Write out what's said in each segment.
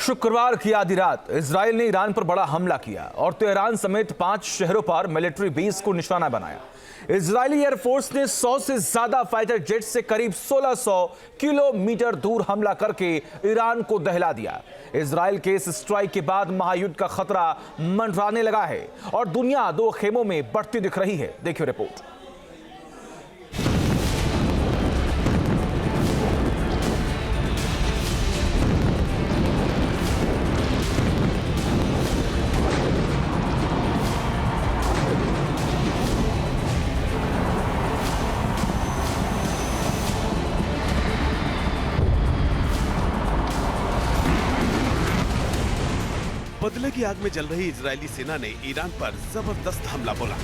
शुक्रवार की आधी रात इजराइल ने ईरान पर बड़ा हमला किया और तेहरान समेत 5 शहरों पर मिलिट्री बेस को निशाना बनाया। इजरायली एयरफोर्स ने 100 से ज्यादा फाइटर जेट से करीब 1600 किलोमीटर दूर हमला करके ईरान को दहला दिया। इजराइल के इस स्ट्राइक के बाद महायुद्ध का खतरा मंडराने लगा है और दुनिया दो खेमों में बढ़ती दिख रही है। देखिए रिपोर्ट। बदले की आग में जल रही इजरायली सेना ने ईरान पर जबरदस्त हमला बोला।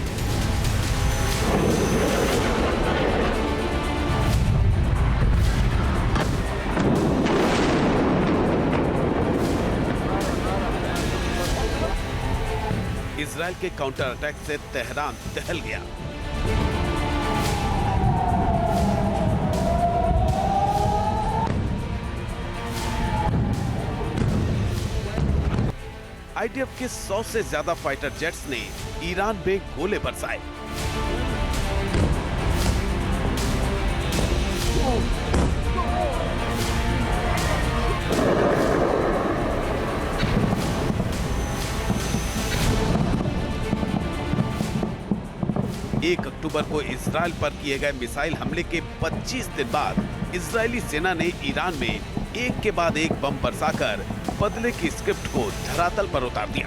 इजरायल के काउंटर अटैक से तेहरान दहल गया। आईडीएफ के 100 से ज्यादा फाइटर जेट्स ने ईरान में गोले बरसाए। एक अक्टूबर को इजरायल पर किए गए मिसाइल हमले के 25 दिन बाद इजरायली सेना ने ईरान में एक के बाद एक बम बरसाकर बदले की स्क्रिप्ट को धरातल पर उतार दिया।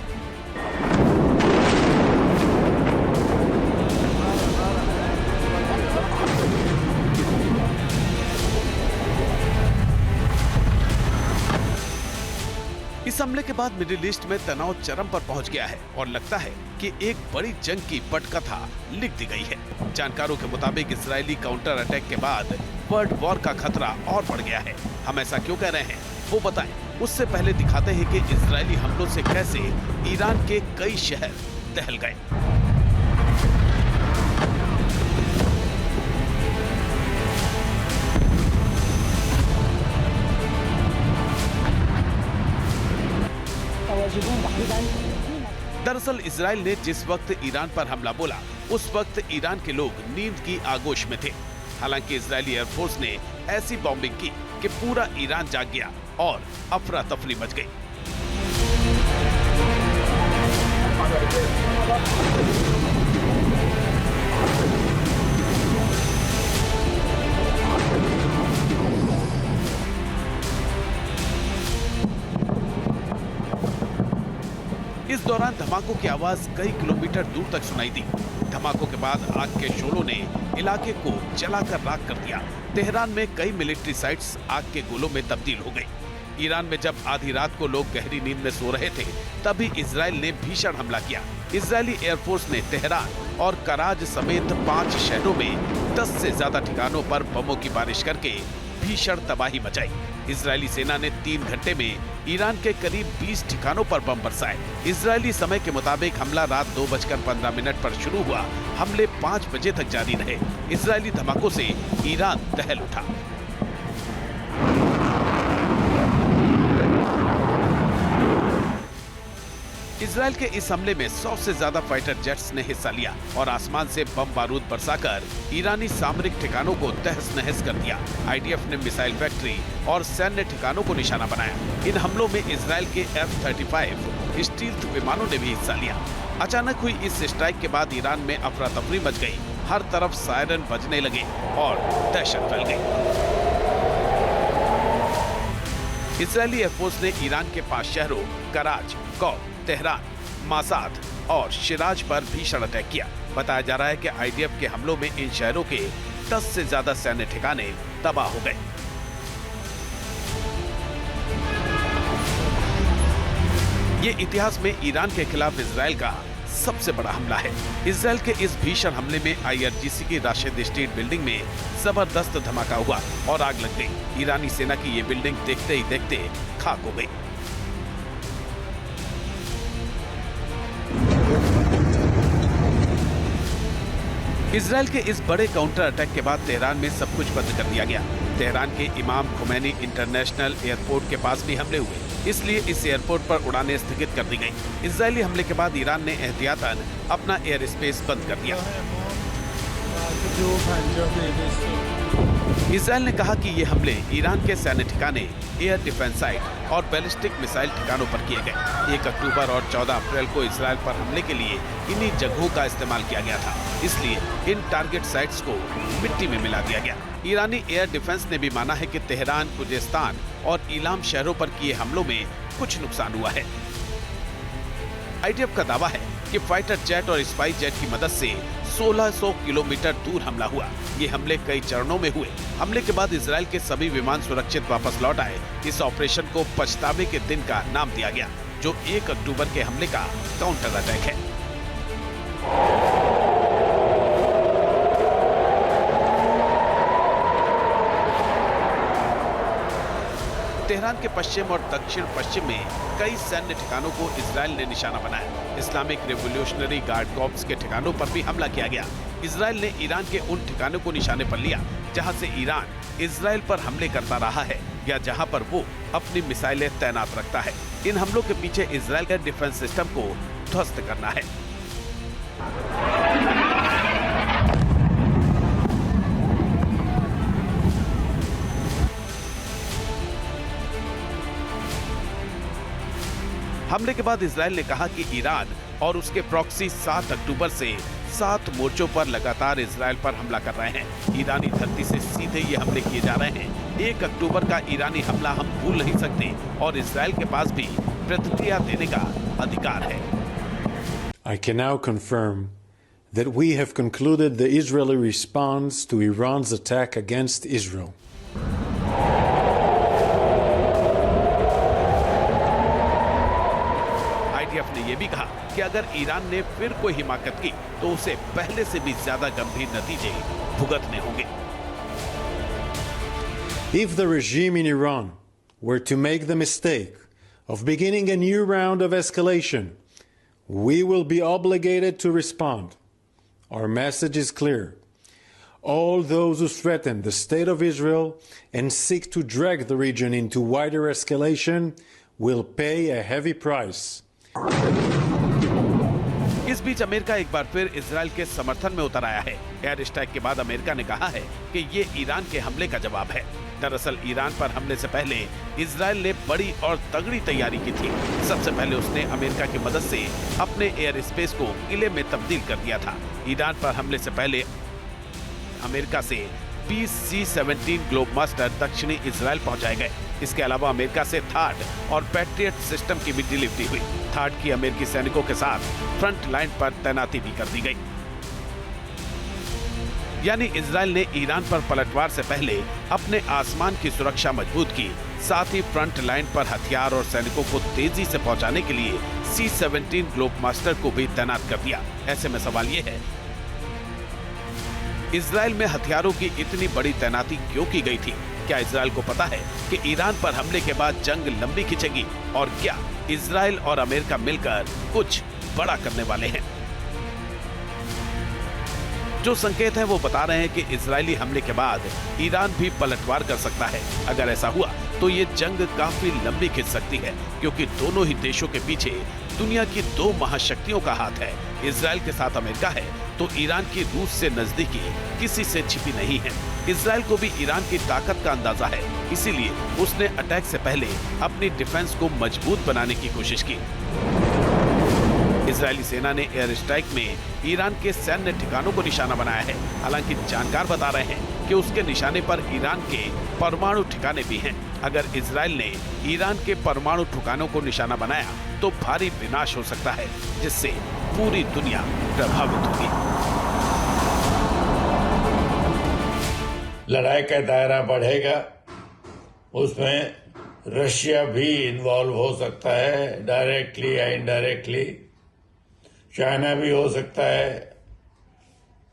इस हमले के बाद मिडिल ईस्ट में तनाव चरम पर पहुंच गया है और लगता है कि एक बड़ी जंग की पटकथा लिख दी गई है। जानकारों के मुताबिक इजरायली काउंटर अटैक के बाद वर्ल्ड वॉर का खतरा और बढ़ गया है। हम ऐसा क्यों कह रहे हैं वो बताएं। उससे पहले दिखाते हैं कि इजरायली हमलों से कैसे ईरान के कई शहर दहल गए। दरअसल इजराइल ने जिस वक्त ईरान पर हमला बोला उस वक्त ईरान के लोग नींद की आगोश में थे। हालांकि इजरायली एयरफोर्स ने ऐसी बॉम्बिंग की कि पूरा ईरान जाग गया और अफरा तफरी मच गई। इस दौरान धमाकों की आवाज कई किलोमीटर दूर तक सुनाई दी। धमाकों के बाद आग के शोलों ने इलाके को जलाकर राख कर दिया। तेहरान में कई मिलिट्री साइट्स आग के गोलों में तब्दील हो गई। ईरान में जब आधी रात को लोग गहरी नींद में सो रहे थे तभी इजराइल ने भीषण हमला किया। इजरायली एयरफोर्स ने तेहरान और कराज समेत 5 शहरों में 10 से ज्यादा ठिकानों पर बमों की बारिश करके भीषण तबाही मचाई। इजरायली सेना ने 3 घंटे में ईरान के करीब 20 ठिकानों पर बम बरसाए। इजरायली समय के मुताबिक हमला रात 2:15 पर शुरू हुआ। हमले 5 बजे तक जारी रहे। इजरायली धमाकों से ईरान दहल उठा। इजरायल के इस हमले में 100 से ज्यादा फाइटर जेट्स ने हिस्सा लिया और आसमान से बम बारूद बरसाकर ईरानी सामरिक ठिकानों को तहस नहस कर दिया। आईडीएफ ने मिसाइल फैक्ट्री और सैन्य ठिकानों को निशाना बनाया। इन हमलों में इजरायल के F-35 स्टील्थ विमानों ने भी हिस्सा लिया। अचानक हुई इस स्ट्राइक के बाद ईरान में अफरा तफरी मच गई। हर तरफ सायरन बजने लगे और दहशत फैल गई। इजरायली एयरफोर्स ने ईरान के 5 शहरों कराज, कौ, तेहरान, मासाद और शिराज पर भीषण अटैक किया। बताया जा रहा है कि आईडीएफ के हमलों में इन शहरों के 10 से ज्यादा सैन्य ठिकाने तबाह हो गए। ये इतिहास में ईरान के खिलाफ इजरायल का सबसे बड़ा हमला है। इजरायल के इस भीषण हमले में आईआरजीसी की राशिद स्ट्रीट बिल्डिंग में जबरदस्त धमाका हुआ और आग लग गई। ईरानी सेना की ये बिल्डिंग देखते ही देखते खाक हो गई। इजरायल के इस बड़े काउंटर अटैक के बाद तेहरान में सब कुछ बंद कर दिया गया। तेहरान के इमाम खुमैनी इंटरनेशनल एयरपोर्ट के पास भी हमले हुए। इसलिए इस एयरपोर्ट पर उड़ानें स्थगित कर दी गई। इजरायली हमले के बाद ईरान ने एहतियातन अपना एयर स्पेस बंद कर दिया। इजरायल ने कहा कि ये हमले ईरान के सैन्य ठिकाने, एयर डिफेंस साइट और बैलिस्टिक मिसाइल ठिकानों पर किए गए। 1 अक्टूबर और 14 अप्रैल को इजरायल पर हमले के लिए इन्हीं जगहों का इस्तेमाल किया गया था, इसलिए इन टारगेट साइट्स को मिट्टी में मिला दिया गया। ईरानी एयर डिफेंस ने भी माना है कि तेहरान, खुजेस्तान और इलाम शहरों पर किए हमलों में कुछ नुकसान हुआ है। आईडीएफ का दावा है कि फाइटर जेट और स्पाई जेट की मदद से 1600 किलोमीटर दूर हमला हुआ। ये हमले कई चरणों में हुए। हमले के बाद इजरायल के सभी विमान सुरक्षित वापस लौट आए। इस ऑपरेशन को पछतावे के दिन का नाम दिया गया, जो 1 अक्टूबर के हमले का काउंटर अटैक है। तेहरान के पश्चिम और दक्षिण पश्चिम में कई सैन्य ठिकानों को इजरायल ने निशाना बनाया। इस्लामिक रिवोल्यूशनरी गार्ड कॉर्प्स के ठिकानों पर भी हमला किया गया। इजरायल ने ईरान के उन ठिकानों को निशाने पर लिया जहां से ईरान इजरायल पर हमले करता रहा है या जहां पर वो अपनी मिसाइलें तैनात रखता है। इन हमलों के पीछे इजरायल के डिफेंस सिस्टम को ध्वस्त करना है। हमले के बाद इजरायल ने कहा कि ईरान और उसके प्रॉक्सी 7 अक्टूबर से 7 मोर्चों पर लगातार इजरायल पर हमला कर रहे हैं। ईरानी धरती से सीधे ये हमले किए जा रहे हैं। 1 अक्टूबर का ईरानी हमला हम भूल नहीं सकते और इजरायल के पास भी प्रतिक्रिया देने का अधिकार है। I can now confirm that we have concluded the Israeli response to Iran's attack against Israel. IDF ने यह भी कहा कि अगर ईरान ने फिर कोई हिमाकत की तो उसे पहले से भी ज्यादा गंभीर नतीजे भुगतने होंगे। If the regime in Iran were to make the mistake of beginning a new round of escalation, we will be obligated to respond. Our message is clear. All those who threaten the state of Israel and seek to drag the region into wider escalation will pay a heavy price. इस बीच America एक बार फिर Israel के समर्थन में उतर आया है। Air strike के बाद अमेरिका ने कहा है कि ये ईरान के हमले का जवाब है। दरअसल ईरान पर हमले से पहले इजरायल ने बड़ी और तगड़ी तैयारी की थी। सबसे पहले उसने अमेरिका की मदद से अपने एयर स्पेस को किले में तब्दील कर दिया था। ईरान पर हमले से पहले अमेरिका से 20 C-17 ग्लोबमास्टर दक्षिणी इजरायल पहुंचाए गए। इसके अलावा अमेरिका से थार्ड और पैट्रियट सिस्टम की भी डिलीवरी हुई। थार्ड की अमेरिकी सैनिकों के साथ फ्रंट लाइन पर तैनाती भी कर दी गई। यानी इजरायल ने ईरान पर पलटवार से पहले अपने आसमान की सुरक्षा मजबूत की, साथ ही फ्रंट लाइन पर हथियार और सैनिकों को तेजी से पहुंचाने के लिए C-17 ग्लोबमास्टर को भी तैनात कर दिया। ऐसे में सवाल ये है, इजरायल में हथियारों की इतनी बड़ी तैनाती क्यों की गई थी? क्या इजरायल को पता है कि ईरान पर हमले के बाद जंग लंबी खिंचेगी? और क्या इजरायल और अमेरिका मिलकर कुछ बड़ा करने वाले हैं? जो संकेत हैं वो बता रहे हैं कि इजरायली हमले के बाद ईरान भी पलटवार कर सकता है। अगर ऐसा हुआ तो ये जंग काफी लंबी खिंच सकती है, क्योंकि दोनों ही देशों के पीछे दुनिया की 2 महाशक्तियों का हाथ है। इजरायल के साथ अमेरिका है तो ईरान की रूस से नजदीकी किसी से छिपी नहीं है। इजरायल को भी ईरान की ताकत का अंदाजा है, इसीलिए उसने अटैक से पहले अपनी डिफेंस को मजबूत बनाने की कोशिश की। इजरायली सेना ने एयर स्ट्राइक में ईरान के सैन्य ठिकानों को निशाना बनाया है। हालांकि जानकार बता रहे हैं कि उसके निशाने पर ईरान के परमाणु ठिकाने भी हैं। अगर इजरायल ने ईरान के परमाणु ठिकानों को निशाना बनाया तो भारी विनाश हो सकता है, जिससे पूरी दुनिया प्रभावित होगी। लड़ाई का दायरा बढ़ेगा, उसमें रशिया भी इन्वॉल्व हो सकता है, डायरेक्टली या इनडायरेक्टली। चाइना भी हो सकता है,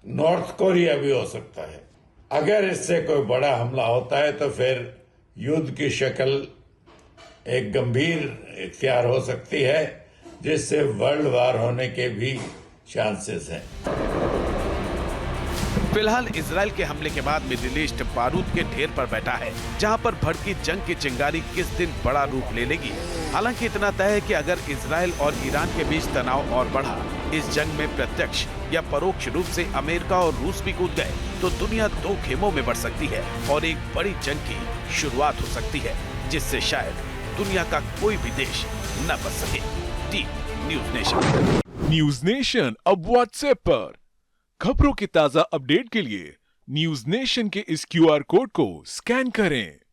नॉर्थ कोरिया भी हो सकता है। अगर इससे कोई बड़ा हमला होता है तो फिर युद्ध की शक्ल एक गंभीर इख्तियार हो सकती है, जिससे वर्ल्ड वार होने के भी चांसेस हैं। फिलहाल इजराइल के हमले के बाद मिडिल ईस्ट बारूद के ढेर पर बैठा है, जहां पर भड़की जंग की चिंगारी किस दिन बड़ा रूप ले लेगी। हालांकि इतना तय है कि अगर इजराइल और ईरान के बीच तनाव और बढ़ा, इस जंग में प्रत्यक्ष या परोक्ष रूप से अमेरिका और रूस भी कूद गए तो दुनिया दो खेमों में बढ़ सकती है और एक बड़ी जंग की शुरुआत हो सकती है, जिससे शायद दुनिया का कोई भी देश न बच सके। Team news nation. News nation अब व्हाट्सएप पर खबरों के ताजा अपडेट के लिए न्यूज नेशन के इस QR कोड को स्कैन करें।